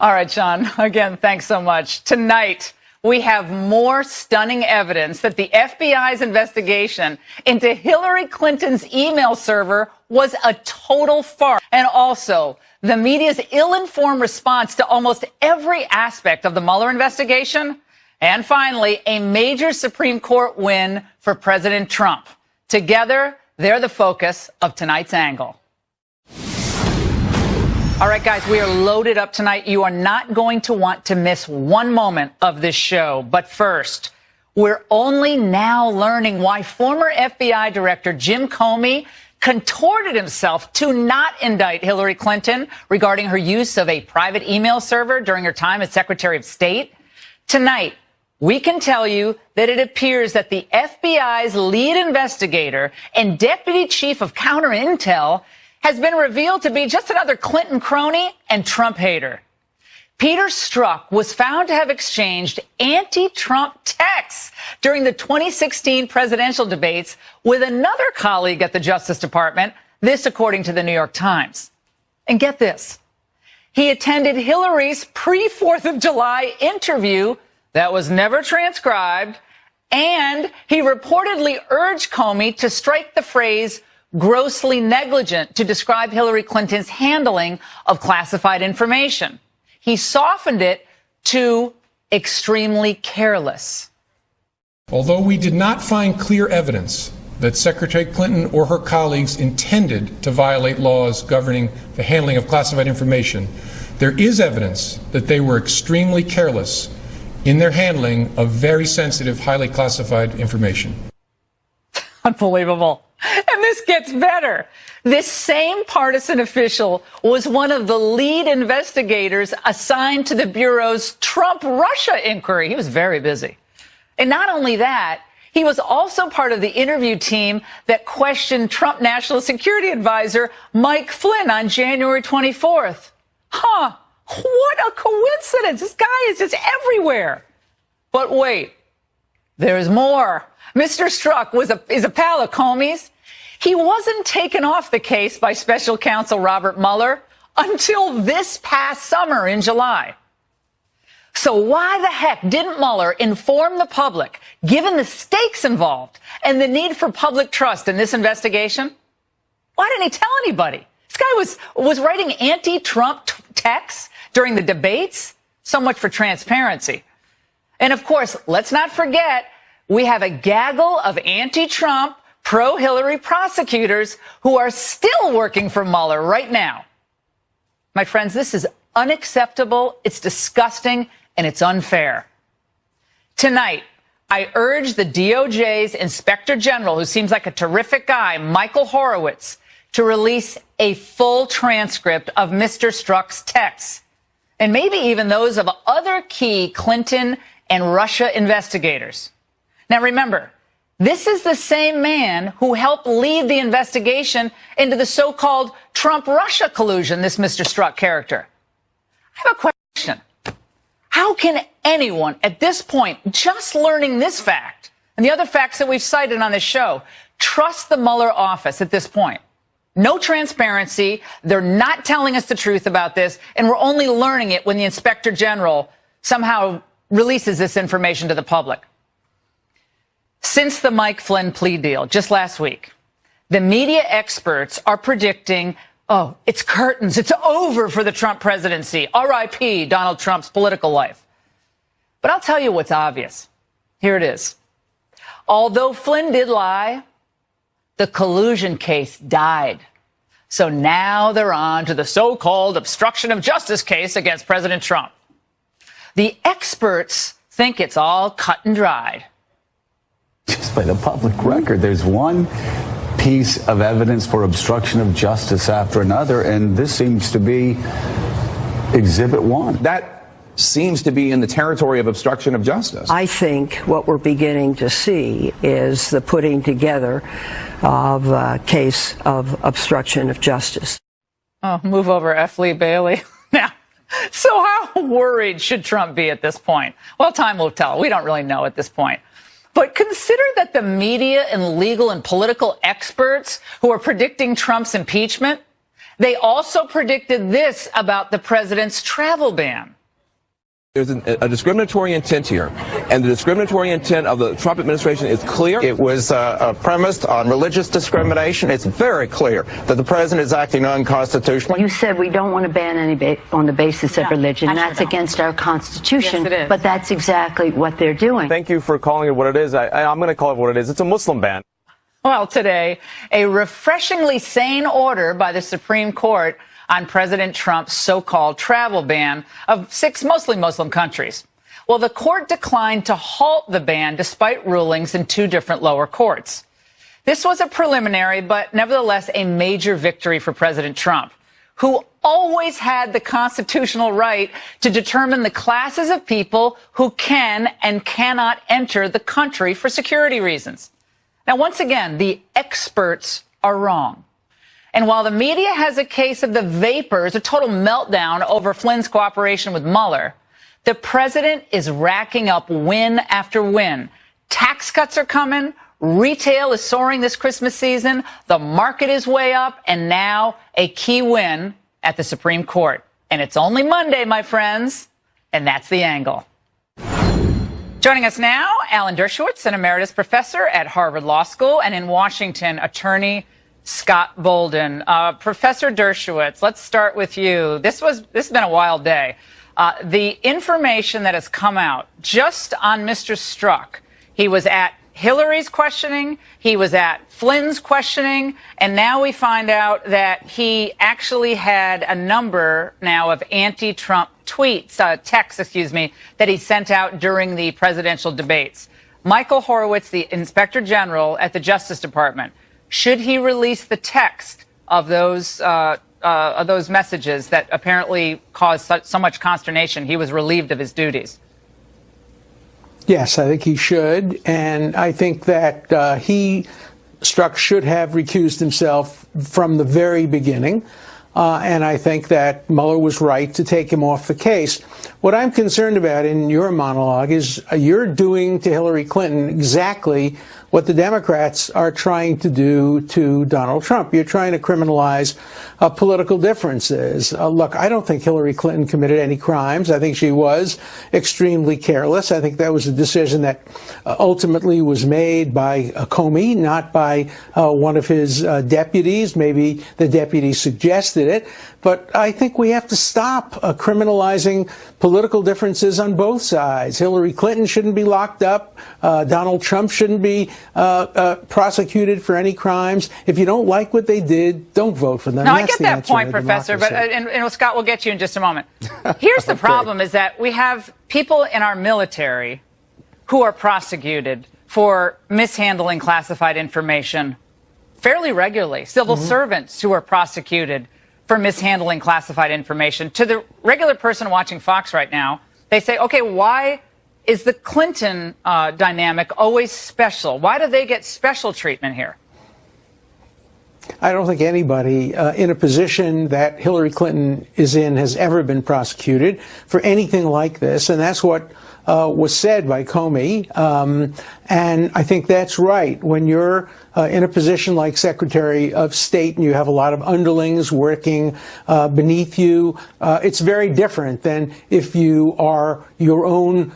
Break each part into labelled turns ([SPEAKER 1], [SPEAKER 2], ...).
[SPEAKER 1] All right, Sean, again, thanks so much. Tonight, we have more stunning evidence that the FBI's investigation into Hillary Clinton's email server was a total farce. And also, the media's ill-informed response to almost every aspect of the Mueller investigation. And finally, a major Supreme Court win for President Trump. Together, they're the focus of tonight's angle. All right, guys, we are loaded up tonight. You are not going to want to miss one moment of this show. But first, we're only now learning why former FBI Director Jim Comey contorted himself to not indict Hillary Clinton regarding her use of a private email server during her time as Secretary of State. Tonight, we can tell you that it appears that the FBI's lead investigator and Deputy Chief of Counterintel has been revealed to be just another Clinton crony and Trump hater. Peter Strzok was found to have exchanged anti-Trump texts during the 2016 presidential debates with another colleague at the Justice Department, this according to the New York Times. And get this, he attended Hillary's pre-4th of July interview that was never transcribed, and he reportedly urged Comey to strike the phrase grossly negligent to describe Hillary Clinton's handling of classified information. He softened it to extremely careless.
[SPEAKER 2] Although we did not find clear evidence that Secretary Clinton or her colleagues intended to violate laws governing the handling of classified information, there is evidence that they were extremely careless in their handling of very sensitive, highly classified information.
[SPEAKER 1] Unbelievable. And this gets better. This same partisan official was one of the lead investigators assigned to the Bureau's Trump-Russia inquiry. He was very busy. And not only that, he was also part of the interview team that questioned Trump National Security Advisor Mike Flynn on January 24th. Huh. What a coincidence. This guy is just everywhere. But wait, there's more. Mr. Strzok is a pal of Comey's. He wasn't taken off the case by special counsel Robert Mueller until this past summer in July. So why the heck didn't Mueller inform the public, given the stakes involved and the need for public trust in this investigation? Why didn't he tell anybody? This guy was writing anti-Trump texts during the debates. So much for transparency. And of course, let's not forget, we have a gaggle of anti-Trump, pro-Hillary prosecutors who are still working for Mueller right now. My friends, this is unacceptable, it's disgusting, and it's unfair. Tonight, I urge the DOJ's Inspector General, who seems like a terrific guy, Michael Horowitz, to release a full transcript of Mr. Strzok's texts, and maybe even those of other key Clinton and Russia investigators. Now remember, this is the same man who helped lead the investigation into the so-called Trump-Russia collusion, this Mr. Strzok character. I have a question. How can anyone at this point, just learning this fact and the other facts that we've cited on this show, trust the Mueller office at this point? No transparency. They're not telling us the truth about this, and we're only learning it when the Inspector General somehow releases this information to the public. Since the Mike Flynn plea deal just last week, the media experts are predicting, oh, it's curtains, it's over for the Trump presidency. R.I.P. Donald Trump's political life. But I'll tell you what's obvious. Here it is. Although Flynn did lie, the collusion case died. So now they're on to the so-called obstruction of justice case against President Trump. The experts think it's all cut and dried.
[SPEAKER 3] Just by the public record, there's one piece of evidence for obstruction of justice after another, and this seems to be Exhibit 1.
[SPEAKER 4] That seems to be in the territory of obstruction of justice.
[SPEAKER 5] I think what we're beginning to see is the putting together of a case of obstruction of justice.
[SPEAKER 1] Oh, move over, F. Lee Bailey. Now, so how worried should Trump be at this point? Well, time will tell. We don't really know at this point. But consider that the media and legal and political experts who are predicting Trump's impeachment, They also predicted this about the president's travel ban.
[SPEAKER 4] There's a discriminatory intent here, and the discriminatory intent of the Trump administration is clear.
[SPEAKER 6] It was premised on religious discrimination. It's very clear that the president is acting unconstitutionally.
[SPEAKER 7] You said we don't want to ban any on the basis of religion. That's against our Constitution.
[SPEAKER 1] Yes, it is.
[SPEAKER 7] But that's exactly what they're doing.
[SPEAKER 8] Thank you for calling it what it is. I'm going to call it what it is. It's a Muslim ban.
[SPEAKER 1] Well, today, a refreshingly sane order by the Supreme Court on President Trump's so-called travel ban of 6 mostly Muslim countries. Well, the court declined to halt the ban despite rulings in 2 different lower courts. This was a preliminary, but nevertheless a major victory for President Trump, who always had the constitutional right to determine the classes of people who can and cannot enter the country for security reasons. Now, once again, the experts are wrong. And while the media has a case of the vapors, a total meltdown over Flynn's cooperation with Mueller, the president is racking up win after win. Tax cuts are coming. Retail is soaring this Christmas season. The market is way up. And now a key win at the Supreme Court. And it's only Monday, my friends. And that's the angle. Joining us now, Alan Dershowitz, an emeritus professor at Harvard Law School, and in Washington, attorney Scott Bolden. Professor Dershowitz, let's start with you. This has been a wild day. The information that has come out just on Mr. Strzok, he was at Hillary's questioning, he was at Flynn's questioning, and now we find out that he actually had a number now of anti-Trump tweets, texts, that he sent out during the presidential debates. Michael Horowitz, the Inspector General at the Justice Department, should he release the text of those messages that apparently caused so much consternation? He was relieved of his duties.
[SPEAKER 9] Yes, I think he should. And I think that Strzok should have recused himself from the very beginning. And I think that Mueller was right to take him off the case. What I'm concerned about in your monologue is you're doing to Hillary Clinton exactly what the Democrats are trying to do to Donald Trump. You're trying to criminalize political differences. Look, I don't think Hillary Clinton committed any crimes. I think she was extremely careless. I think that was a decision that ultimately was made by Comey, not by one of his deputies. Maybe the deputy suggested it. But I think we have to stop criminalizing political differences on both sides. Hillary Clinton shouldn't be locked up. Donald Trump shouldn't be prosecuted for any crimes. If you don't like what they did, don't vote for them.
[SPEAKER 1] No, I get that point, Professor, but and Scott, we'll get you in just a moment. Here's the problem is that we have people in our military who are prosecuted for mishandling classified information fairly regularly. Civil servants who are prosecuted for mishandling classified information. To the regular person watching Fox right now, they say, okay, why is the Clinton dynamic always special? Why do they get special treatment here?
[SPEAKER 9] I don't think anybody in a position that Hillary Clinton is in has ever been prosecuted for anything like this, and that's what was said by Comey. And I think that's right. When you're in a position like Secretary of State and you have a lot of underlings working beneath you, it's very different than if you are your own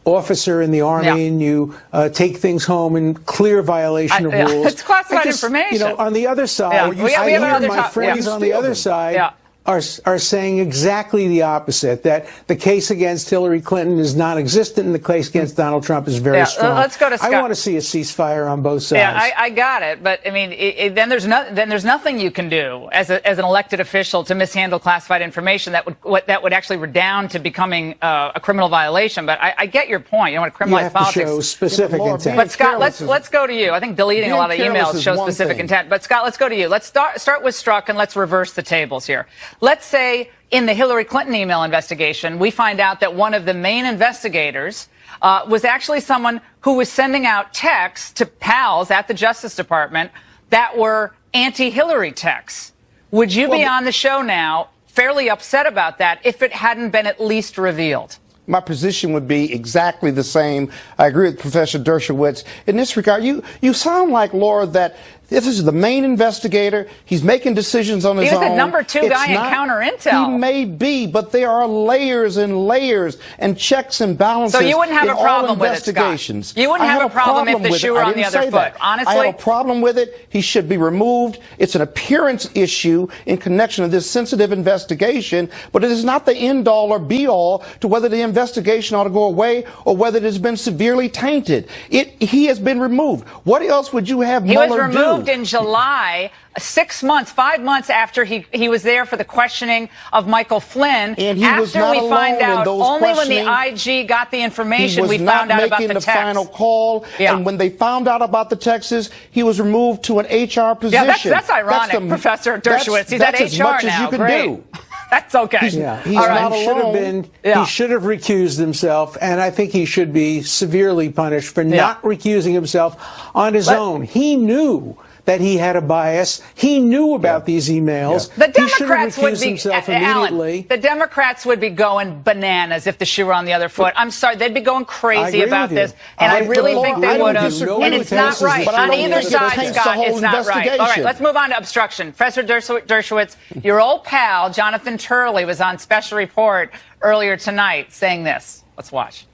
[SPEAKER 9] officer in the Army and you take things home in clear violation of rules.
[SPEAKER 1] It's classified information.
[SPEAKER 9] You know, on the other side, I hear my friends on the other side are saying exactly the opposite, that the case against Hillary Clinton is non-existent and the case against Donald Trump is very strong.
[SPEAKER 1] Let's go to Scott.
[SPEAKER 9] I want to see a ceasefire on both sides.
[SPEAKER 1] Yeah, I got it. But, I mean, then there's nothing you can do as an elected official to mishandle classified information that would actually redound to becoming a criminal violation. But I get your point. You don't want to criminalize politics.
[SPEAKER 9] You have to show specific intent.
[SPEAKER 1] But, Scott, let's go to you. I think deleting a lot of emails shows specific intent. But, Scott, let's go to you. Let's start with Strzok and let's reverse the tables here. Let's say in the Hillary Clinton email investigation, we find out that one of the main investigators was actually someone who was sending out texts to pals at the Justice Department that were anti-Hillary texts. Would you be on the show now fairly upset about that if it hadn't been at least revealed?
[SPEAKER 10] My position would be exactly the same. I agree with Professor Dershowitz. In this regard, you sound like, Laura, that This is the main investigator. He's making decisions on his own.
[SPEAKER 1] He was the number 2 guy in counter intel.
[SPEAKER 10] He may be, but there are layers and layers and checks and balances.
[SPEAKER 1] So you wouldn't have
[SPEAKER 10] in
[SPEAKER 1] a problem
[SPEAKER 10] all
[SPEAKER 1] with it,
[SPEAKER 10] investigations.
[SPEAKER 1] Scott. You wouldn't have a problem if the shoe were on the other foot. Honestly,
[SPEAKER 10] I have a problem with it. He should be removed. It's an appearance issue in connection to this sensitive investigation, but it is not the end all or be all to whether the investigation ought to go away or whether it has been severely tainted. He has been removed. What else would you have Mueller do?
[SPEAKER 1] He was removed in July, 6 months, 5 months after he was there for the questioning of Michael Flynn.
[SPEAKER 10] And he
[SPEAKER 1] after
[SPEAKER 10] was not
[SPEAKER 1] we
[SPEAKER 10] alone
[SPEAKER 1] find out,
[SPEAKER 10] in those
[SPEAKER 1] only when the IG got the information, we found out about the text.
[SPEAKER 10] He was not making the final call.
[SPEAKER 1] Yeah.
[SPEAKER 10] And when they found out about the texts, he was removed to an HR position.
[SPEAKER 1] Yeah, that's ironic, Professor Dershowitz. He's at HR now.
[SPEAKER 10] That's as much as you can do.
[SPEAKER 1] That's okay.
[SPEAKER 10] He's not alone.
[SPEAKER 9] He should have recused himself, and I think he should be severely punished for not recusing himself on his own. He knew that he had a bias. He knew about these emails.
[SPEAKER 1] The
[SPEAKER 9] Democrats he should have recused
[SPEAKER 1] would be
[SPEAKER 9] himself immediately.
[SPEAKER 1] Alan, the Democrats would be going bananas if the shoe were on the other foot. I'm sorry, they'd be going crazy about this, and I really think they would have. And it's not right on either side, Scott. It's not right. All right, let's move on to obstruction. Professor Dershowitz, your old pal Jonathan Turley was on Special Report earlier tonight saying this. Let's watch.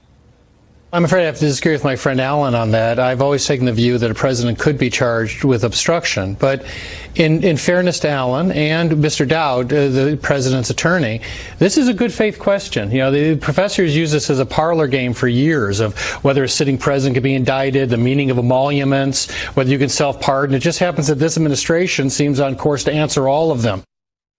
[SPEAKER 11] I'm afraid I have to disagree with my friend Alan on that. I've always taken the view that a president could be charged with obstruction. But in fairness to Alan and Mr. Dowd, the president's attorney, this is a good faith question. You know, the professors use this as a parlor game for years of whether a sitting president can be indicted, the meaning of emoluments, whether you can self-pardon. It just happens that this administration seems on course to answer all of them.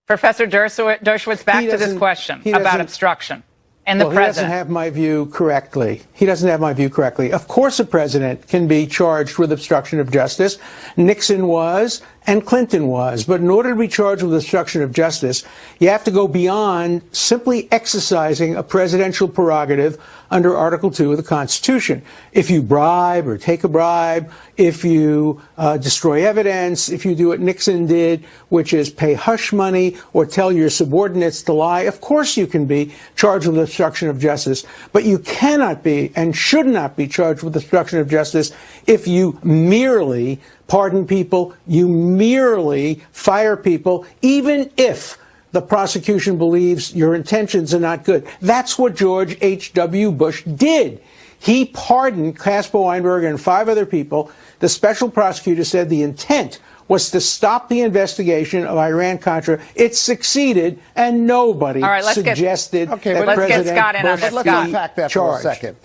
[SPEAKER 1] Professor Dershowitz, back to this question about obstruction. And the
[SPEAKER 9] president. He doesn't have my view correctly. He doesn't have my view correctly. Of course a president can be charged with obstruction of justice. Nixon was, and Clinton was. But in order to be charged with obstruction of justice, you have to go beyond simply exercising a presidential prerogative under Article 2 of the Constitution. If you bribe or take a bribe, if you destroy evidence, if you do what Nixon did, which is pay hush money or tell your subordinates to lie, of course you can be charged with obstruction of justice. But you cannot be and should not be charged with obstruction of justice if you merely pardon people, you merely fire people, even if the prosecution believes your intentions are not good. That's what George H.W. Bush did. He pardoned Caspar Weinberger and 5 other people. The special prosecutor said the intent was to stop the investigation of Iran-Contra. It succeeded, and nobody suggested that President Bush
[SPEAKER 10] let's unpack that for a second.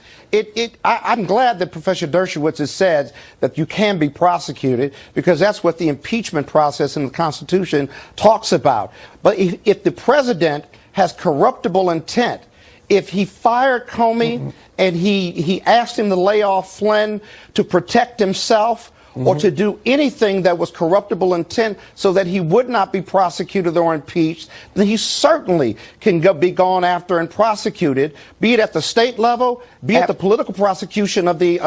[SPEAKER 10] I'm glad that Professor Dershowitz has said that you can be prosecuted, because that's what the impeachment process in the Constitution talks about. But if the president has corruptible intent, if he fired Comey and he asked him to lay off Flynn to protect himself, or to do anything that was corruptible intent so that he would not be prosecuted or impeached, then he certainly can be gone after and prosecuted, be it at the state level, be it the political prosecution of the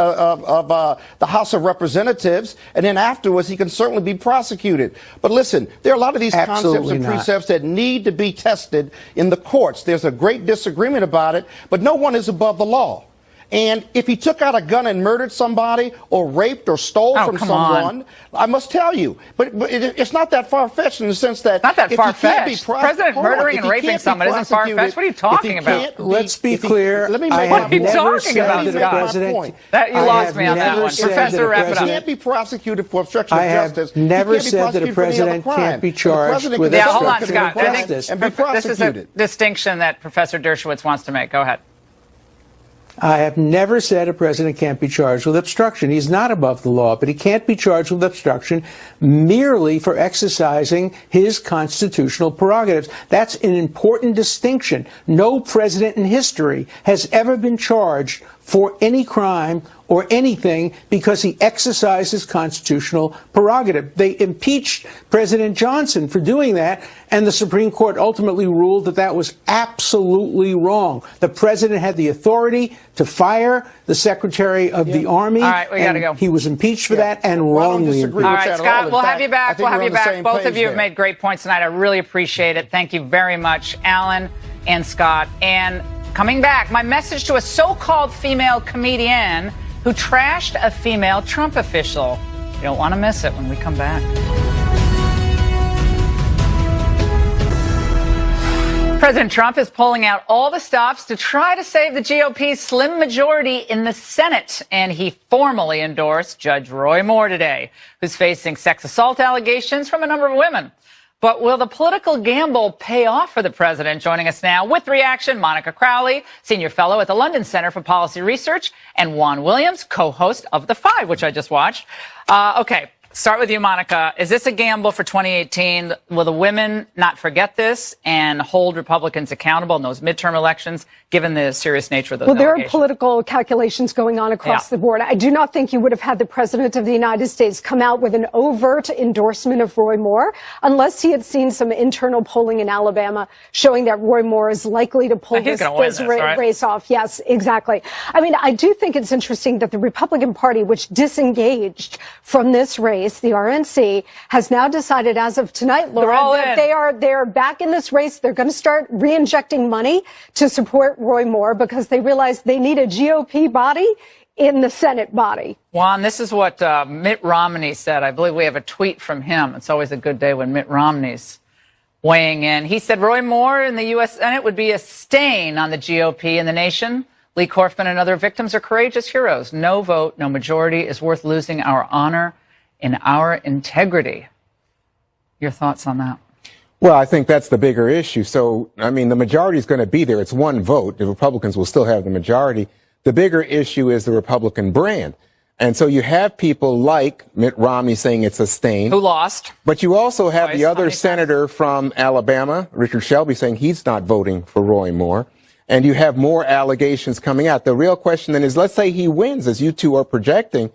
[SPEAKER 10] House of Representatives, and then afterwards he can certainly be prosecuted. But listen, there are a lot of these concepts and precepts that need to be tested in the courts. There's a great disagreement about it, but no one is above the law. And if he took out a gun and murdered somebody or raped or stole from someone, I must tell you, but it's not that far-fetched in the sense that
[SPEAKER 1] not that far-fetched. President murdering and raping someone isn't far-fetched. What are you talking about?
[SPEAKER 9] Let's be clear.
[SPEAKER 10] Let me make
[SPEAKER 1] what are you talking about, Scott? That you lost me on that one. Professor, wrap it up.
[SPEAKER 10] He can't be prosecuted for obstruction of justice.
[SPEAKER 9] I have never said that a president can't be charged with obstruction of justice
[SPEAKER 10] and be prosecuted.
[SPEAKER 1] This is a distinction that Professor Dershowitz wants to make. Go ahead.
[SPEAKER 9] I have never said a president can't be charged with obstruction. He's not above the law, but he can't be charged with obstruction merely for exercising his constitutional prerogatives. That's an important distinction. No president in history has ever been charged for any crime or anything because he exercised his constitutional prerogative. They impeached President Johnson for doing that, and the Supreme Court ultimately ruled that that was absolutely wrong. The president had the authority to fire the Secretary of the Army.
[SPEAKER 1] All right, we got to go.
[SPEAKER 9] He was impeached for that and wrongly impeached.
[SPEAKER 1] All right, Scott, we'll have you back. We'll have you back. Both of you have made great points tonight. I really appreciate it. Thank you very much, Alan and Scott. And coming back, my message to a so-called female comedian who trashed a female Trump official. You don't want to miss it when we come back. President Trump is pulling out all the stops to try to save the GOP's slim majority in the Senate. And he formally endorsed Judge Roy Moore today, who's facing sex assault allegations from a number of women. But will the political gamble pay off for the president? Joining us now with reaction, Monica Crowley, senior fellow at the London Center for Policy Research, and Juan Williams, co-host of The Five, which I just watched. Okay. Start with you, Monica. Is this a gamble for 2018? Will the women not forget this and hold Republicans accountable in those midterm elections, given the serious nature of those allegations?
[SPEAKER 12] There are political calculations going on across the board. I do not think you would have had the President of the United States come out with an overt endorsement of Roy Moore unless he had seen some internal polling in Alabama showing that Roy Moore is likely to pull this race off. Yes, exactly. I mean, I do think it's interesting that the Republican Party, which disengaged from this race, the RNC, has now decided as of tonight, Laura, that they're back in this race. They're going to start re-injecting money to support Roy Moore because they realize they need a GOP body in the Senate body.
[SPEAKER 1] Juan, this is what Mitt Romney said. I believe we have a tweet from him. It's always a good day when Mitt Romney's weighing in. He said Roy Moore in the U.S. Senate would be a stain on the GOP and the nation. Lee Corfman and other victims are courageous heroes. No vote, no majority is worth losing our honor and our integrity. Your thoughts on that?
[SPEAKER 13] Well, I think that's the bigger issue. So, I mean, the majority is going to be there. It's one vote. The Republicans will still have the majority. The bigger issue is the Republican brand. And so you have people like Mitt Romney saying it's a stain.
[SPEAKER 1] Who lost.
[SPEAKER 13] But you also have the other senator from Alabama, Richard Shelby, saying he's not voting for Roy Moore. And you have more allegations coming out. The real question then is, let's say he wins, as you two are projecting.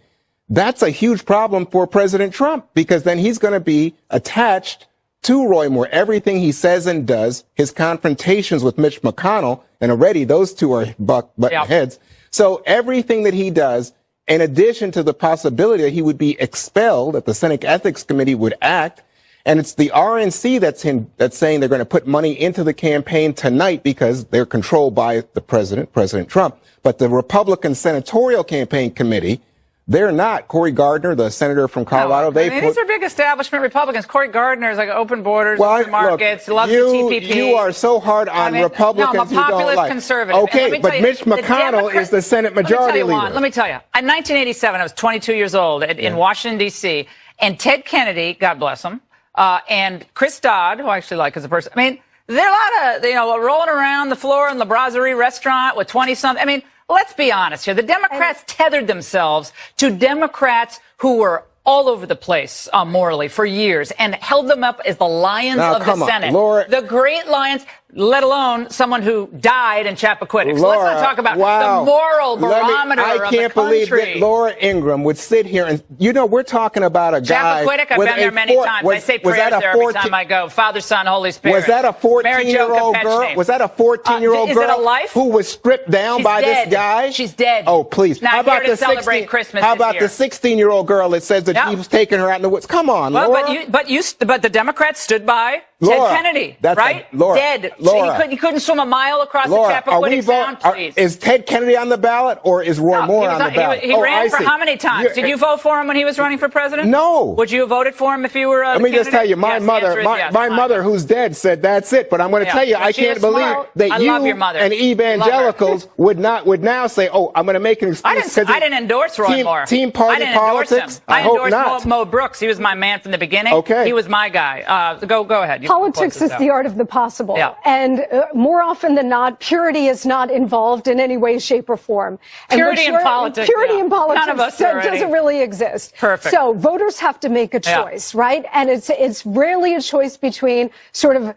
[SPEAKER 13] That's a huge problem for President Trump, because then he's going to be attached to Roy Moore. Everything he says and does, his confrontations with Mitch McConnell, and already those two are button heads. So everything that he does, in addition to the possibility that he would be expelled, that the Senate Ethics Committee would act, and it's the RNC that's saying they're going to put money into the campaign tonight because they're controlled by the president, President Trump. But the Republican Senatorial Campaign Committee, they're not. Cory Gardner, the senator from Colorado,
[SPEAKER 1] these are big establishment Republicans. Cory Gardner is like open borders, open markets, loves the TPP.
[SPEAKER 13] You are so hard on Republicans.
[SPEAKER 1] No, I'm a populist conservative.
[SPEAKER 13] Okay, but Mitch McConnell is the Senate majority leader.
[SPEAKER 1] Let me tell you. In 1987, I was 22 years old in Washington, D.C., and Ted Kennedy, God bless him, and Chris Dodd, who I actually like as a person. I mean, there are a lot of, rolling around the floor in the Brasserie restaurant with 20-something. I mean, let's be honest here. The Democrats tethered themselves to Democrats who were all over the place morally for years and held them up as the lions of the Senate.
[SPEAKER 13] Laura,
[SPEAKER 1] the great lions, let alone someone who died in Chappaquiddick. So let's not talk about the moral barometer of the country.
[SPEAKER 13] I can't believe that Laura Ingraham would sit here and, we're talking about a guy.
[SPEAKER 1] Chappaquiddick, I've been there many times. I say prayers there every time I go. Father, Son, Holy Spirit.
[SPEAKER 13] Was that a 14-year-old girl? Was that a 14-year-old girl?
[SPEAKER 1] Is it a life?
[SPEAKER 13] Who was stripped down by this guy?
[SPEAKER 1] She's dead.
[SPEAKER 13] Oh, please.
[SPEAKER 1] How about the celebrate Christmas?
[SPEAKER 13] How about the 16-year-old girl that says that he was taking her out in the woods? Come on, Laura.
[SPEAKER 1] But the Democrats stood by Ted Kennedy, right?
[SPEAKER 13] Dead.
[SPEAKER 1] He couldn't swim a mile across the Chappaquiddick Sound, please.
[SPEAKER 13] Is Ted Kennedy on the ballot or is Roy Moore on the ballot?
[SPEAKER 1] He ran for how many times? Did you vote for him when he was running for president?
[SPEAKER 13] No.
[SPEAKER 1] Would you have voted for him if you were
[SPEAKER 13] Let me just tell you, my mother, who's dead, said that's it. But I'm going to tell you, I can't believe that you and evangelicals would now say, oh, I'm going to make an excuse.
[SPEAKER 1] I didn't endorse Roy Moore.
[SPEAKER 13] Team party politics?
[SPEAKER 1] I endorsed Mo Brooks. He was my man from the beginning.
[SPEAKER 13] Okay.
[SPEAKER 1] He was my guy. Go ahead.
[SPEAKER 12] Politics is the art of the possible. Yeah. And more often than not, purity is not involved in any way, shape, or form.
[SPEAKER 1] Purity in politics.
[SPEAKER 12] Purity in politics
[SPEAKER 1] None of us
[SPEAKER 12] doesn't really exist.
[SPEAKER 1] Perfect.
[SPEAKER 12] So voters have to make a choice, right? And it's rarely a choice between sort of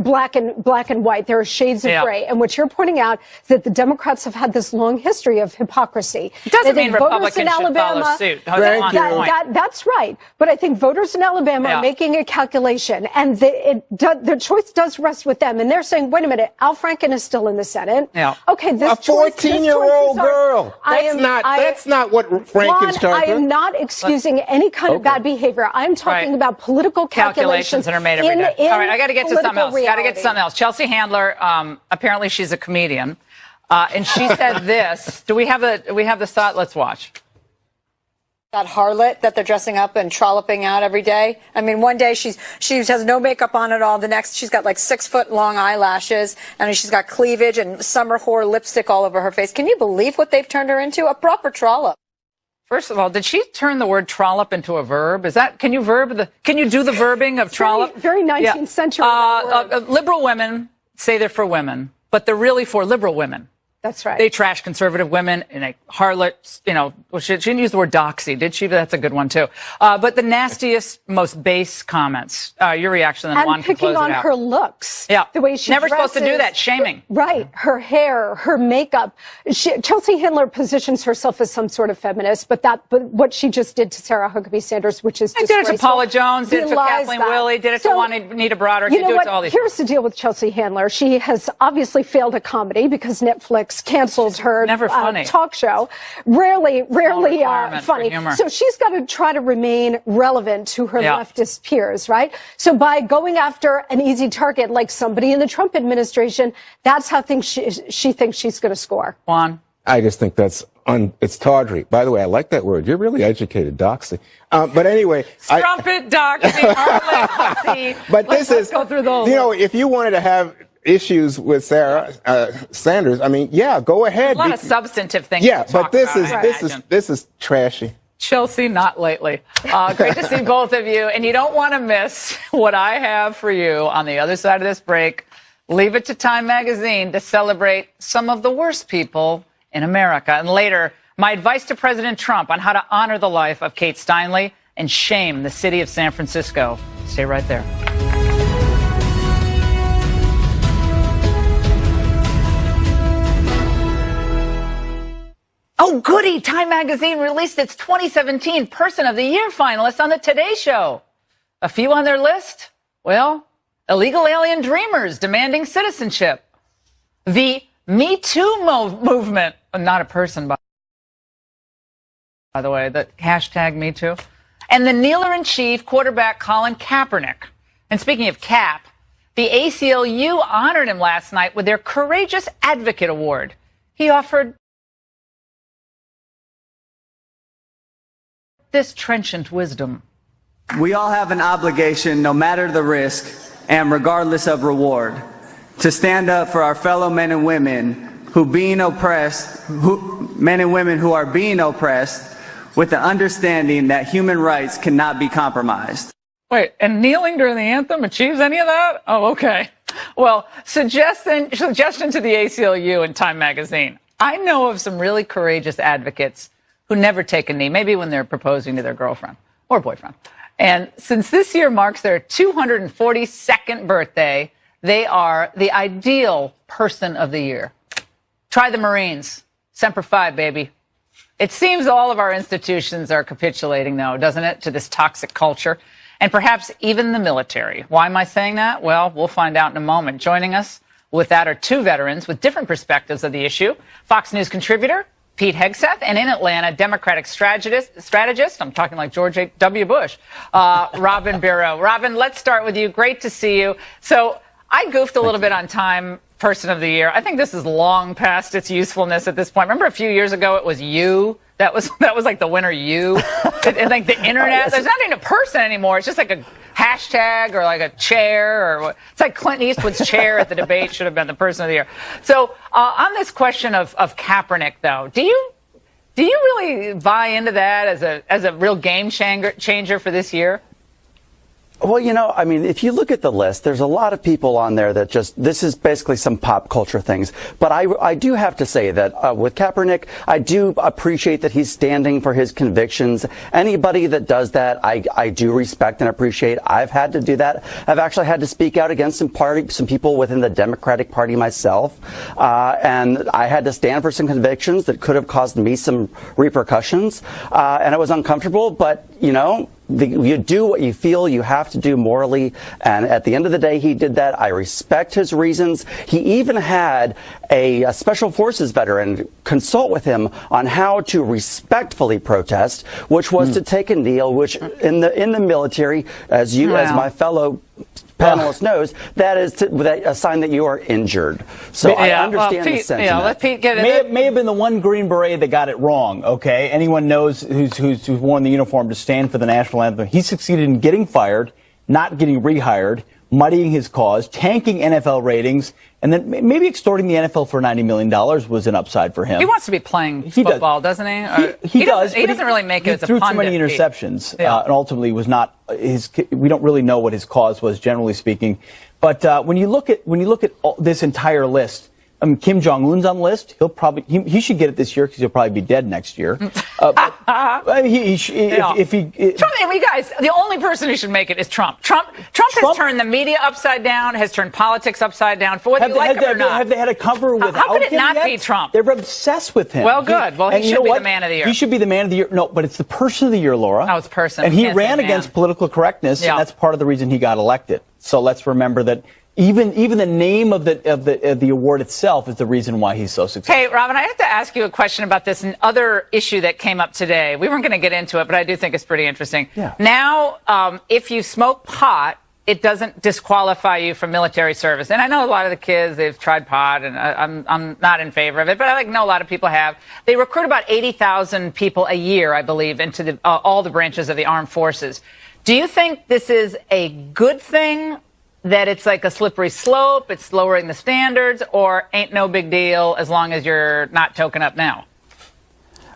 [SPEAKER 12] black and white. There are shades of gray. And what you're pointing out is that the Democrats have had this long history of hypocrisy.
[SPEAKER 1] It doesn't mean Republicans should follow suit.
[SPEAKER 12] That's right. But I think voters in Alabama are making a calculation, and the choice does rest with them. And they're saying, wait a minute, Al Franken is still in the Senate.
[SPEAKER 1] Yeah.
[SPEAKER 12] Okay, this
[SPEAKER 13] a 14-year-old girl. That's not what Franken's talking.
[SPEAKER 12] I am not excusing any kind of bad behavior. I'm talking about political calculations
[SPEAKER 1] that are made every day. All right, I got to get to something else. Chelsea Handler, apparently she's a comedian, and she said this. Do we have the thought? Let's watch.
[SPEAKER 14] That harlot that they're dressing up and trolloping out every day. I mean, one day she has no makeup on at all. The next, she's got like 6-foot long eyelashes, and she's got cleavage and summer whore lipstick all over her face. Can you believe what they've turned her into? A proper trollop.
[SPEAKER 1] First of all, did she turn the word trollop into a verb? Is that, can you do the verbing of trollop?
[SPEAKER 12] Very 19th century.
[SPEAKER 1] Liberal women say they're for women, but they're really for liberal women.
[SPEAKER 12] That's right.
[SPEAKER 1] They trash conservative women and they harlot, well, she didn't use the word doxy, did she? But that's a good one, too. But the nastiest, most base comments. Your reaction, then Juan can close it out.
[SPEAKER 12] And picking on her looks.
[SPEAKER 1] Yeah.
[SPEAKER 12] The way she
[SPEAKER 1] Never
[SPEAKER 12] dresses,
[SPEAKER 1] supposed to do that. Shaming.
[SPEAKER 12] Right. Her hair, her makeup. Chelsea Handler positions herself as some sort of feminist, but what she just did to Sarah Huckabee Sanders, which is disgraceful.
[SPEAKER 1] Did it to Paula Jones, did it to Kathleen Willey, did it to Juanita Broaddus,
[SPEAKER 12] you know
[SPEAKER 1] do
[SPEAKER 12] what?
[SPEAKER 1] it to all these
[SPEAKER 12] Here's the deal with Chelsea Handler. She has obviously failed a comedy because Netflix canceled her talk show. Rarely funny. So she's got to try to remain relevant to her leftist peers, right? So by going after an easy target like somebody in the Trump administration, that's how she thinks she's going to score.
[SPEAKER 1] Juan?
[SPEAKER 13] I just think it's tawdry. By the way, I like that word. You're really educated, doxy. But anyway.
[SPEAKER 1] Strumpet, doxy, harlot, But
[SPEAKER 13] let's
[SPEAKER 1] go through the whole
[SPEAKER 13] list. If you wanted to have issues with Sarah Sanders, I mean, yeah, go ahead.
[SPEAKER 1] A lot of substantive things.
[SPEAKER 13] Yeah, but this is trashy.
[SPEAKER 1] Chelsea, not lately. Great to see both of you. And you don't want to miss what I have for you on the other side of this break. Leave it to Time Magazine to celebrate some of the worst people in America. And later, my advice to President Trump on how to honor the life of Kate Steinle and shame the city of San Francisco. Stay right there. Oh, goody! Time Magazine released its 2017 Person of the Year finalists on the Today Show. A few on their list? Well, illegal alien dreamers demanding citizenship. The Me Too movement. Not a person, by the way. The hashtag Me Too. And the kneeler-in-chief quarterback Colin Kaepernick. And speaking of Cap, the ACLU honored him last night with their Courageous Advocate Award. He offered this trenchant wisdom.
[SPEAKER 15] We all have an obligation, no matter the risk and regardless of reward, to stand up for our fellow men and women men and women who are being oppressed, with the understanding that human rights cannot be compromised.
[SPEAKER 1] Wait, and kneeling during the anthem achieves any of that? Oh, okay. Well, suggestion to the ACLU and Time Magazine. I know of some really courageous advocates who never take a knee, maybe when they're proposing to their girlfriend or boyfriend. And since this year marks their 242nd birthday, they are the ideal Person of the Year. Try the Marines. Semper Fi, baby. It seems all of our institutions are capitulating, though, doesn't it, to this toxic culture, and perhaps even the military. Why am I saying that? Well, we'll find out in a moment. Joining us with that are two veterans with different perspectives of the issue. Fox News contributor Pete Hegseth, and in Atlanta, Democratic strategist, I'm talking like George W. Bush, Robin Bureau. Robin, let's start with you. Great to see you. So I goofed a little bit on Time Person of the Year. I think this is long past its usefulness at this point. Remember a few years ago it was you? That was like the winner, you. And like the internet, there's not even a person anymore. It's just like a hashtag or like a chair, or it's like Clint Eastwood's chair at the debate should have been the Person of the Year. So on this question of Kaepernick, though, do you really buy into that as a real game changer for this year?
[SPEAKER 16] Well, you know, I mean, if you look at the list, there's a lot of people on there that this is basically some pop culture things. But I do have to say that with Kaepernick, I do appreciate that he's standing for his convictions. Anybody that does that, I do respect and appreciate. I've had to do that. I've actually had to speak out against some people within the Democratic Party myself. And I had to stand for some convictions that could have caused me some repercussions. And it was uncomfortable, but, you know, you do what you feel you have to do morally, and at the end of the day, he did that. I respect his reasons. He even had a Special Forces veteran consult with him on how to respectfully protest, which was to take a kneel, which in the military, as my fellow panelist knows, that is a sign that you are injured. So I understand the sentiment.
[SPEAKER 1] Yeah, let Pete get
[SPEAKER 17] it. May have been the one Green Beret that got it wrong, okay? Anyone knows who's worn the uniform to stand for the national anthem. He succeeded in getting fired, not getting rehired, muddying his cause, tanking NFL ratings, and then maybe extorting the NFL for $90 million was an upside for him.
[SPEAKER 1] He wants to be playing football, doesn't he?
[SPEAKER 17] He does.
[SPEAKER 1] He doesn't really make it as a pundit.
[SPEAKER 17] He threw too many interceptions, and ultimately was not his. We don't really know what his cause was, generally speaking. But when you look at this entire list, Kim Jong-un's on the list. He should get it this year because he'll probably be dead next year. Trump,
[SPEAKER 1] I mean, guys, the only person who should make it is Trump. Trump has turned the media upside down, has turned politics upside down. For whether you like him or not,
[SPEAKER 17] have they had a cover without him?
[SPEAKER 1] How could it not
[SPEAKER 17] yet?
[SPEAKER 1] Be Trump?
[SPEAKER 17] They're obsessed with him.
[SPEAKER 1] Well, good. He should be the man of the year.
[SPEAKER 17] He should be the man of the year. No, but it's the person of the year, Laura.
[SPEAKER 1] Oh, it's person.
[SPEAKER 17] And he ran against political correctness, and that's part of the reason he got elected. So let's remember that. Even the name of the award itself is the reason why he's so successful.
[SPEAKER 1] Hey, Robin, I have to ask you a question about this other issue that came up today. We weren't going to get into it, but I do think it's pretty interesting.
[SPEAKER 17] Yeah.
[SPEAKER 1] Now, if you smoke pot, it doesn't disqualify you from military service. And I know a lot of the kids, they've tried pot, and I'm not in favor of it, but I know a lot of people have. They recruit about 80,000 people a year, I believe, into all the branches of the armed forces. Do you think this is a good thing? That it's like a slippery slope, it's lowering the standards, or ain't no big deal as long as you're not token up now?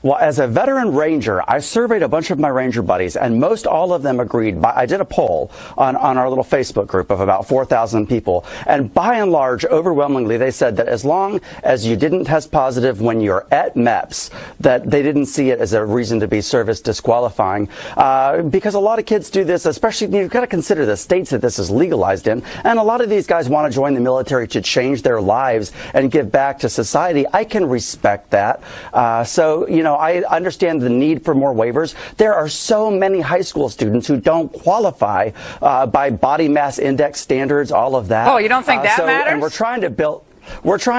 [SPEAKER 16] Well, as a veteran ranger, I surveyed a bunch of my ranger buddies, and most all of them agreed. I did a poll on our little Facebook group of about 4,000 people, and by and large, overwhelmingly, they said that as long as you didn't test positive when you're at MEPS, that they didn't see it as a reason to be service disqualifying, because a lot of kids do this, especially, you've got to consider the states that this is legalized in, and a lot of these guys want to join the military to change their lives and give back to society. I can respect that. I understand the need for more waivers. There are so many high school students who don't qualify by body mass index standards, all of that.
[SPEAKER 1] Oh, you don't think that matters?
[SPEAKER 16] And we're trying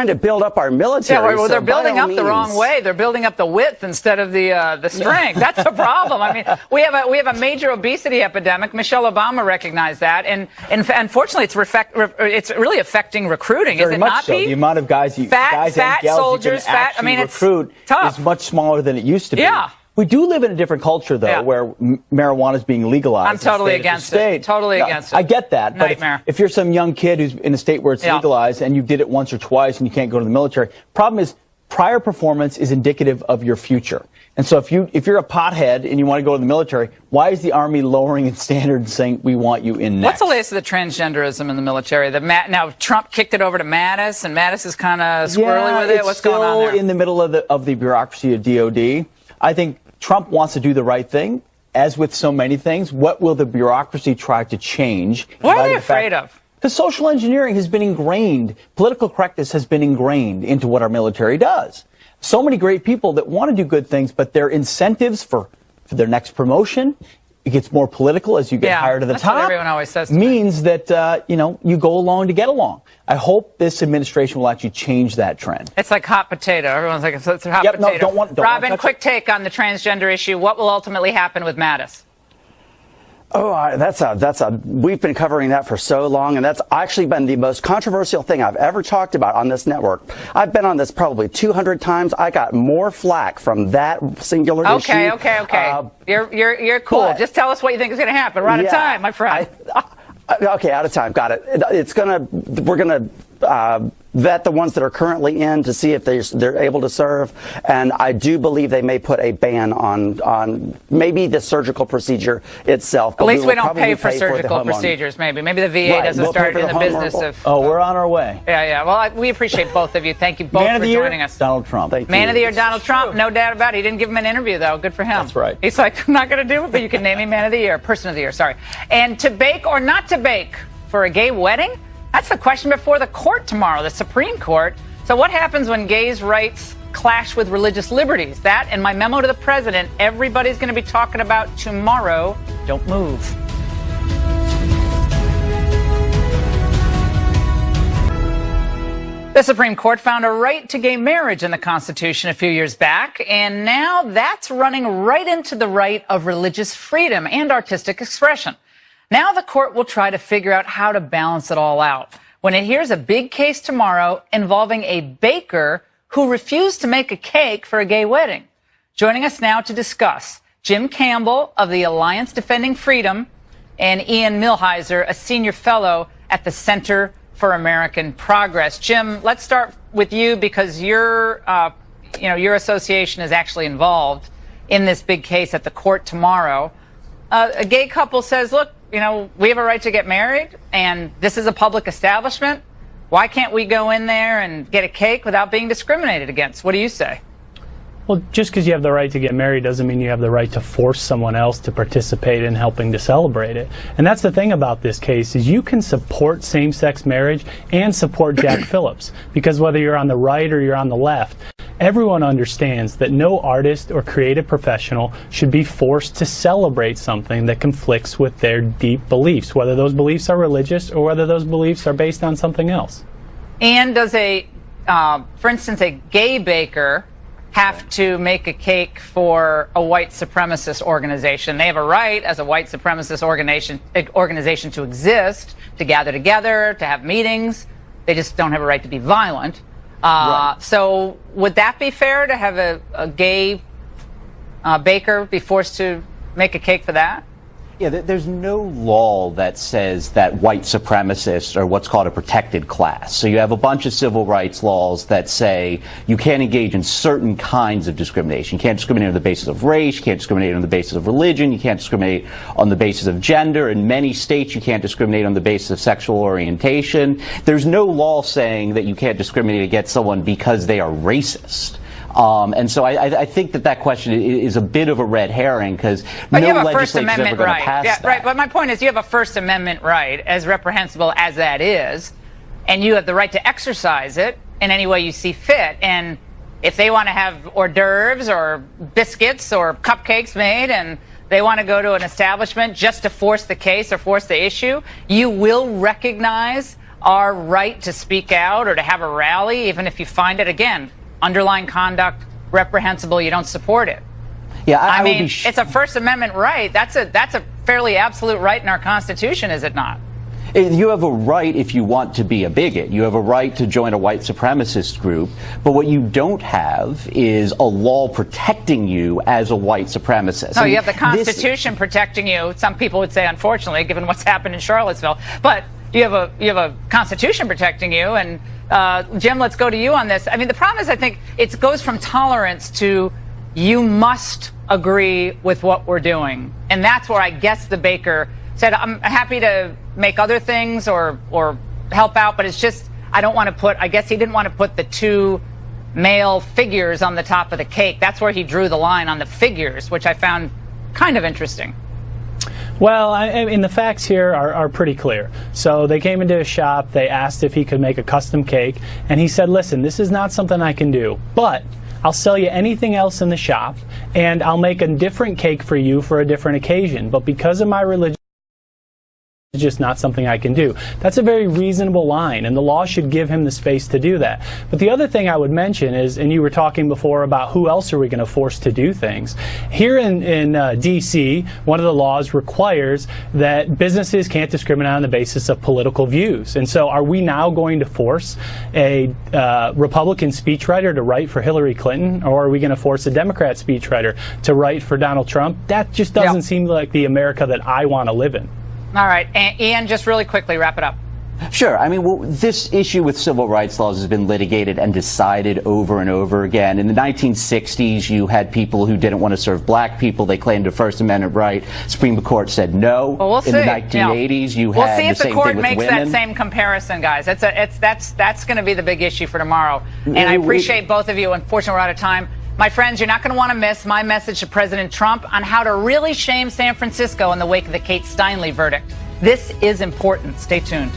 [SPEAKER 16] to build up our military.
[SPEAKER 1] Yeah, well, they're building up the wrong way. They're building up the width instead of the strength. That's a problem. I mean, we have a major obesity epidemic. Michelle Obama recognized that, and unfortunately, it's really affecting recruiting.
[SPEAKER 17] Very
[SPEAKER 1] is it
[SPEAKER 17] much
[SPEAKER 1] not,
[SPEAKER 17] so.
[SPEAKER 1] Pete?
[SPEAKER 17] The amount of guys and gals
[SPEAKER 1] soldiers,
[SPEAKER 17] you can actually recruit is much smaller than it used to be.
[SPEAKER 1] Yeah.
[SPEAKER 17] We do live in a different culture, though, where marijuana is being legalized.
[SPEAKER 1] I'm totally against it. Totally against it.
[SPEAKER 17] I get that.
[SPEAKER 1] Nightmare.
[SPEAKER 17] But if you're some young kid who's in a state where it's legalized and you did it once or twice and you can't go to the military, problem is prior performance is indicative of your future. And so if you're a pothead and you want to go to the military, why is the Army lowering its standards and saying we want you in next?
[SPEAKER 1] What's the latest of the transgenderism in the military? Now Trump kicked it over to Mattis, and Mattis is kind of squirrely with it. What's going on there?
[SPEAKER 17] It's still in the middle of the bureaucracy of DOD. I think Trump wants to do the right thing. As with so many things, what will the bureaucracy try to change?
[SPEAKER 1] What are they afraid of?
[SPEAKER 17] Because social engineering has been ingrained, political correctness has been ingrained into what our military does. So many great people that want to do good things, but their incentives for their next promotion, it gets more political as you get higher to the top.
[SPEAKER 1] What everyone always says to
[SPEAKER 17] means that you go along to get along. I hope this administration will actually change that trend.
[SPEAKER 1] It's like hot potato. Everyone's like, it's a hot potato.
[SPEAKER 17] No, don't
[SPEAKER 1] Robin, quick take on the transgender issue. What will ultimately happen with Mattis?
[SPEAKER 16] Oh, we've been covering that for so long, and that's actually been the most controversial thing I've ever talked about on this network. I've been on this probably 200 times. I got more flack from that singular issue.
[SPEAKER 1] Okay. You're cool. Just tell us what you think is going to happen. We're out of time, my friend.
[SPEAKER 16] Okay, out of time. Got it. We're gonna vet the ones that are currently in to see if they're able to serve, and I do believe they may put a ban on maybe the surgical procedure itself.
[SPEAKER 1] At least we don't pay for surgical procedures. Maybe the VA doesn't start in the business of.
[SPEAKER 17] Oh, we're on our way.
[SPEAKER 1] Yeah. Well, we appreciate both of you. Thank you both for joining us.
[SPEAKER 17] Donald Trump.
[SPEAKER 1] Man of the Year, Donald Trump. No doubt about it. He didn't give him an interview though. Good for him.
[SPEAKER 17] That's right.
[SPEAKER 1] He's like, I'm not going to do it, but you can name me Man of the Year, Person of the Year. Sorry. And to bake or not to bake for a gay wedding? That's the question before the court tomorrow, the Supreme Court. So what happens when gays' rights clash with religious liberties? That and my memo to the president, everybody's going to be talking about tomorrow. Don't move. The Supreme Court found a right to gay marriage in the Constitution a few years back, and now that's running right into the right of religious freedom and artistic expression. Now the court will try to figure out how to balance it all out when it hears a big case tomorrow involving a baker who refused to make a cake for a gay wedding. Joining us now to discuss, Jim Campbell of the Alliance Defending Freedom and Ian Millhiser, a senior fellow at the Center for American Progress. Jim, let's start with you because your association is actually involved in this big case at the court tomorrow. A gay couple says, look, we have a right to get married, and this is a public establishment. Why can't we go in there and get a cake without being discriminated against? What do you say?
[SPEAKER 18] Well, just because you have the right to get married doesn't mean you have the right to force someone else to participate in helping to celebrate it. And that's the thing about this case is you can support same-sex marriage and support Jack Phillips, because whether you're on the right or you're on the left, everyone understands that no artist or creative professional should be forced to celebrate something that conflicts with their deep beliefs, whether those beliefs are religious or whether those beliefs are based on something else.
[SPEAKER 1] And does for instance, a gay baker have to make a cake for a white supremacist organization? They have a right as a white supremacist organization to exist, to gather together, to have meetings. They just don't have a right to be violent. Right. So would that be fair to have a gay baker be forced to make a cake for that?
[SPEAKER 19] Yeah, there's no law that says that white supremacists are what's called a protected class. So you have a bunch of civil rights laws that say you can't engage in certain kinds of discrimination. You can't discriminate on the basis of race, you can't discriminate on the basis of religion, you can't discriminate on the basis of gender. In many states, you can't discriminate on the basis of sexual orientation. There's no law saying that you can't discriminate against someone because they are racist. And so I think that question is a bit of a red herring because no legislature is ever going to pass that.
[SPEAKER 1] Right, but my point is you have a First Amendment right, as reprehensible as that is, and you have the right to exercise it in any way you see fit. And if they want to have hors d'oeuvres or biscuits or cupcakes made and they want to go to an establishment just to force the case or force the issue, you will recognize our right to speak out or to have a rally, even if you find it, again, underlying conduct reprehensible, you don't support it.
[SPEAKER 19] Yeah,
[SPEAKER 1] I mean, it's a First Amendment right. That's a fairly absolute right in our Constitution, is it not?
[SPEAKER 19] You have a right if you want to be a bigot. You have a right to join a white supremacist group. But what you don't have is a law protecting you as a white supremacist.
[SPEAKER 1] No, you have the Constitution protecting you. Some people would say, unfortunately, given what's happened in Charlottesville. But you have a Constitution protecting you. And Jim, let's go to you on this. I mean, the problem is I think it goes from tolerance to you must agree with what we're doing. And that's where I guess the baker said, I'm happy to make other things or help out, but it's just, I don't want to put, I guess he didn't want to put the two male figures on the top of the cake. That's where he drew the line on the figures, which I found kind of interesting.
[SPEAKER 18] Well, I mean, the facts here are pretty clear. So they came into his shop, they asked if he could make a custom cake, and he said, listen, this is not something I can do, but I'll sell you anything else in the shop, and I'll make a different cake for you for a different occasion. But because of my religion, it's just not something I can do. That's a very reasonable line, and the law should give him the space to do that. But the other thing I would mention is, and you were talking before about who else are we going to force to do things. Here in D.C., one of the laws requires that businesses can't discriminate on the basis of political views. And so are we now going to force a Republican speechwriter to write for Hillary Clinton, or are we going to force a Democrat speechwriter to write for Donald Trump? That just doesn't seem like the America that I want to live in.
[SPEAKER 1] All right. Ian, just really quickly, wrap it up.
[SPEAKER 19] Sure. I mean, well, this issue with civil rights laws has been litigated and decided over and over again. In the 1960s, you had people who didn't want to serve black people. They claimed a First Amendment right. Supreme Court said no.
[SPEAKER 1] Well, we'll see.
[SPEAKER 19] In the 1980s, you had the same thing with women. We'll see if the court makes
[SPEAKER 1] that same comparison, guys. That's going to be the big issue for tomorrow. And I appreciate both of you. Unfortunately, we're out of time. My friends, you're not going to want to miss my message to President Trump on how to really shame San Francisco in the wake of the Kate Steinle verdict. This is important. Stay tuned.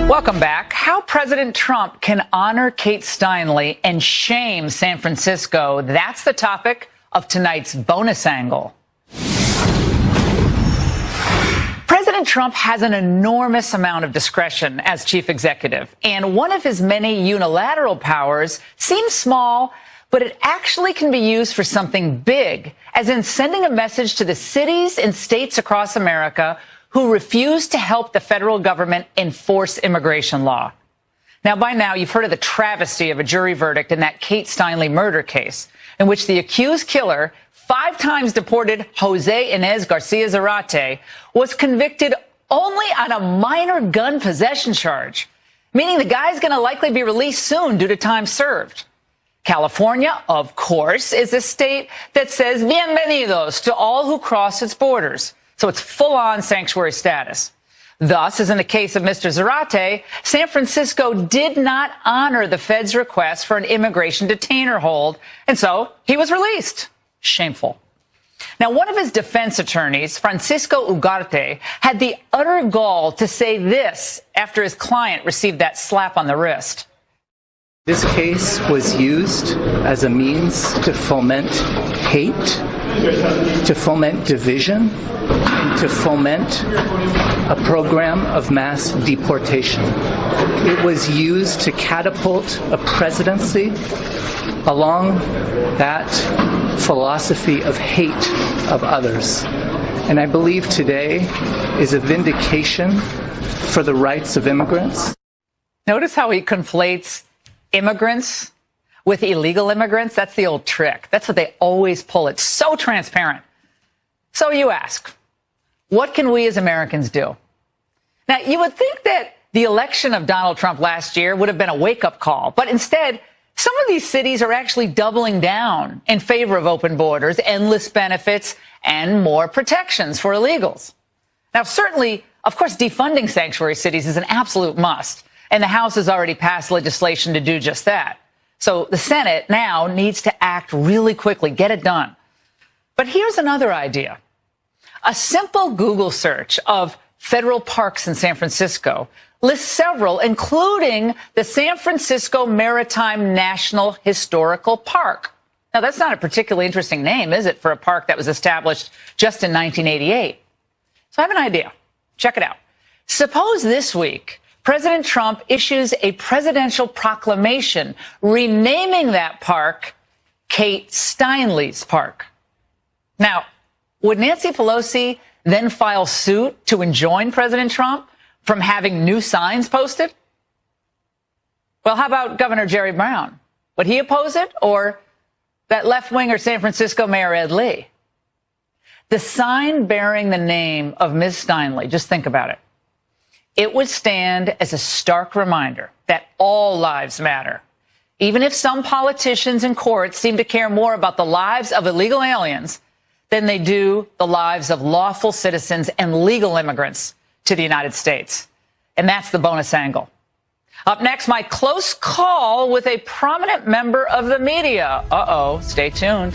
[SPEAKER 1] Welcome back. How President Trump can honor Kate Steinle and shame San Francisco. That's the topic of tonight's bonus angle. President Trump has an enormous amount of discretion as chief executive, and one of his many unilateral powers seems small, but it actually can be used for something big, as in sending a message to the cities and states across America who refuse to help the federal government enforce immigration law. Now, by now, you've heard of the travesty of a jury verdict in that Kate Steinle murder case, in which the accused killer, 5 times deported Jose Inez Garcia Zarate, was convicted only on a minor gun possession charge, meaning the guy's going to likely be released soon due to time served. California, of course, is a state that says bienvenidos to all who cross its borders. So it's full-on sanctuary status. Thus, as in the case of Mr. Zarate, San Francisco did not honor the Fed's request for an immigration detainer hold, and so he was released. Shameful. Now, one of his defense attorneys, Francisco Ugarte, had the utter gall to say this after his client received that slap on the wrist.
[SPEAKER 20] This case was used as a means to foment hate, to foment division, and to foment a program of mass deportation. It was used to catapult a presidency along that philosophy of hate of others. And I believe today is a vindication for the rights of immigrants.
[SPEAKER 1] Notice how he conflates immigrants with illegal immigrants. That's the old trick. That's what they always pull. It's so transparent. So you ask, what can we as Americans do? Now, you would think that the election of Donald Trump last year would have been a wake-up call, but instead, some of these cities are actually doubling down in favor of open borders, endless benefits, and more protections for illegals. Now, certainly, of course, defunding sanctuary cities is an absolute must, and the House has already passed legislation to do just that. So the Senate now needs to act really quickly, get it done. But here's another idea. A simple Google search of federal parks in San Francisco lists several, including the San Francisco Maritime National Historical Park. Now, that's not a particularly interesting name, is it, for a park that was established just in 1988? So I have an idea. Check it out. Suppose this week President Trump issues a presidential proclamation renaming that park Kate Steinle's Park. Now, would Nancy Pelosi then file suit to enjoin President Trump from having new signs posted? Well, how about Governor Jerry Brown? Would he oppose it, or that left-winger San Francisco Mayor Ed Lee? The sign bearing the name of Ms. Steinle, just think about it. It would stand as a stark reminder that all lives matter, even if some politicians and courts seem to care more about the lives of illegal aliens than they do the lives of lawful citizens and legal immigrants to the United States. And that's the bonus angle. Up next, my close call with a prominent member of the media. Uh-oh, stay tuned.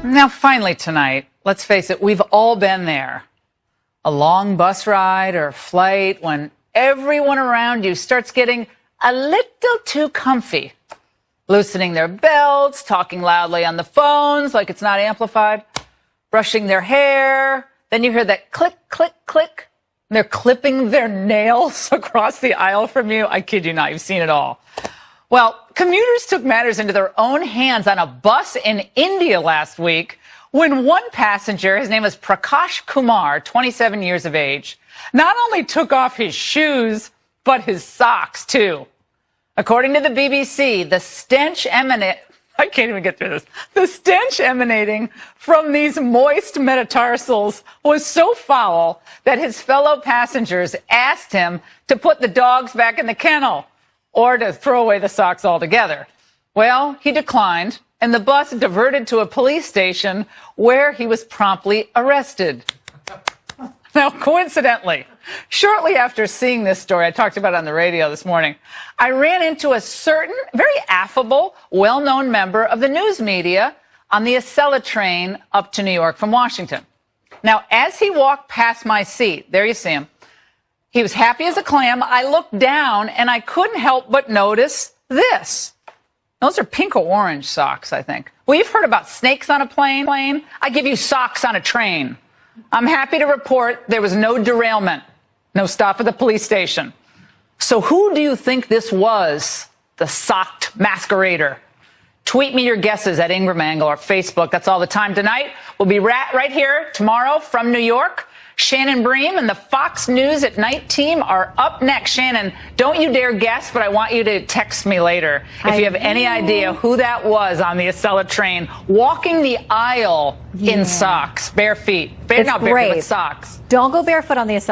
[SPEAKER 1] Now, finally tonight, let's face it, we've all been there. A long bus ride or flight when everyone around you starts getting a little too comfy, loosening their belts, talking loudly on the phones like it's not amplified, brushing their hair. Then you hear that click, click, click. And they're clipping their nails across the aisle from you. I kid you not, you've seen it all. Well, commuters took matters into their own hands on a bus in India last week when one passenger, his name is Prakash Kumar, 27 years of age, not only took off his shoes, but his socks, too. According to the BBC, the stench I can't even get through this. The stench emanating from these moist metatarsals was so foul that his fellow passengers asked him to put the dogs back in the kennel or to throw away the socks altogether. Well, he declined, and the bus diverted to a police station where he was promptly arrested. Now, coincidentally, shortly after seeing this story, I talked about it on the radio this morning, I ran into a certain, very affable, well-known member of the news media on the Acela train up to New York from Washington. Now, as he walked past my seat, there you see him, he was happy as a clam. I looked down, and I couldn't help but notice this. Those are pink or orange socks, I think. Well, you've heard about snakes on a plane. I give you socks on a train. I'm happy to report there was no derailment, no stop at the police station. So who do you think this was, the socked masquerader? Tweet me your guesses at Ingraham Angle or Facebook. That's all the time tonight. We'll be right here tomorrow from New York. Shannon Bream and the Fox News at Night team are up next. Shannon, don't you dare guess, but I want you to text me later if you have any idea who that was on the Acela train walking the aisle in socks, bare feet. Not bare feet, but socks.
[SPEAKER 21] Don't go barefoot on the Acela.